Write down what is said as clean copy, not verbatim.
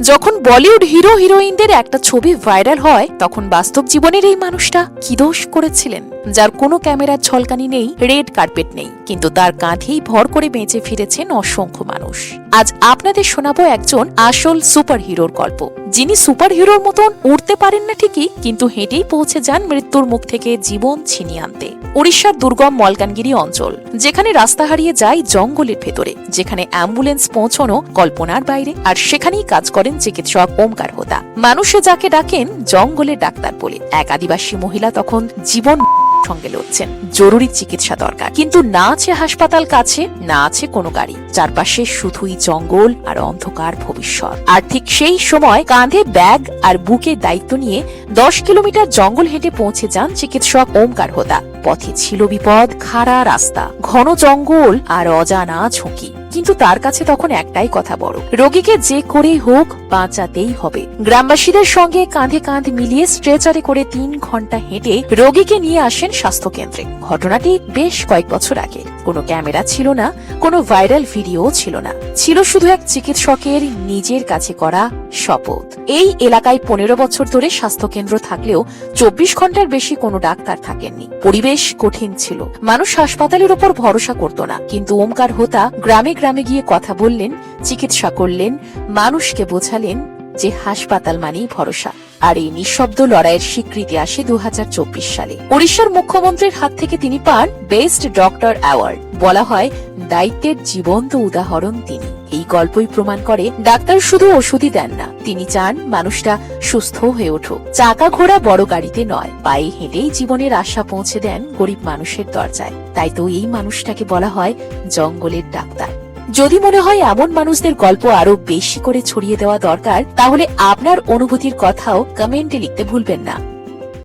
যখন বলিউড হিরো হিরোইনদের একটা ছবি ভাইরাল হয় তখন বাস্তব জীবনের এই মানুষটা কি দোষ করেছিলেন, যার কোনো ক্যামেরার ঝলকানি নেই, রেড কার্পেট নেই, কিন্তু তার কাঁধেই ভর করে বেঁচে ফিরেছেন অসংখ্য মানুষ। আজ আপনাদের শোনাবো একজন আসল সুপার হিরোর গল্প, যিনি সুপার হিরোর মতন উড়তে পারেন না ঠিকই, কিন্তু হেঁটেই পৌঁছে যান মৃত্যুর মুখ থেকে জীবন ছিনিয়ে আনতে। উড়িষ্যার দুর্গম মলকানগিরি অঞ্চল, যেখানে রাস্তা হারিয়ে যায় জঙ্গলের ভেতরে, যেখানে অ্যাম্বুলেন্স পৌঁছানো কল্পনার বাইরে, আর সেখানেই কাজ করেন চিকিৎসক ওমকার হোতা। মানুষে যাকে ডাকেন জঙ্গলের ডাক্তার বলে। এক আদিবাসী মহিলা তখন জীবন সঙ্গে লড়ছেন, জরুরি চিকিৎসা দরকার, কিন্তু না আছে হাসপাতাল কাছে, না আছে কোনো গাড়ি, চারপাশে শুধুই জঙ্গল আর অন্ধকার ভবিষ্যৎ। আর ঠিক সেই সময় কাঁধে ব্যাগ আর বুকে দায়িত্ব নিয়ে 10 কিলোমিটার জঙ্গল হেঁটে পৌঁছে যান চিকিৎসক ওমকার হোতা। পথে ছিল বিপদ, খাড়া রাস্তা, ঘন জঙ্গল আর অজানা ঝুঁকি, কিন্তু তার কাছে তখন একটাই কথা বড়, রোগীকে যে করেই হোক বাঁচাতেই হবে। গ্রামবাসীদের সঙ্গে কাঁধে কাঁধ মিলিয়ে স্ট্রেচারে করে 3 ঘন্টা হেঁটে রোগীকে নিয়ে আসেন স্বাস্থ্য কেন্দ্রে। ঘটনাটি বেশ কয়েক বছর আগে। কোনো ক্যামেরা ছিল না, কোনো ভাইরাল ভিডিও ছিল না, ছিল শুধু এক চিকিৎসকের নিজের কাছে করা শপথ। এই এলাকায় 15 বছর ধরে স্বাস্থ্য কেন্দ্র থাকলেও 24 ঘন্টার বেশি কোনো ডাক্তার থাকেননি। পরিবেশ কঠিন ছিল, মানুষ হাসপাতালের উপর ভরসা করত না, কিন্তু ওমকার হোতা গ্রামে গ্রামে গিয়ে কথা বললেন, চিকিৎসা করলেন, মানুষকে বোঝালেন যে হাসপাতাল মানেই ভরসা। আর এই নিঃশব্দ লড়াইয়ের স্বীকৃতি আসে 2024 সালে। উড়িষ্যার মুখ্যমন্ত্রীর হাত থেকে তিনি পান বেস্ট ডক্টর অ্যাওয়ার্ড। বলা হয় দায়িত্বের জীবন্ত উদাহরণ তিনি। এই গল্পই প্রমাণ করে ডাক্তার শুধু ওষুধই দেন না, তিনি চান মানুষটা সুস্থ হয়ে উঠুক। চাকা ঘোড়া বড় গাড়িতে নয়, পায়ে হেঁটেই জীবনের আশা পৌঁছে দেন গরিব মানুষের দরজায়। তাই তো এই মানুষটাকে বলা হয় জঙ্গলের ডাক্তার। যদি মনে হয় এমন মানুষদের গল্প আরো বেশি করে ছড়িয়ে দেওয়া দরকার, তাহলে আপনার অনুভূতির কথাও কমেন্টে লিখতে ভুলবেন না।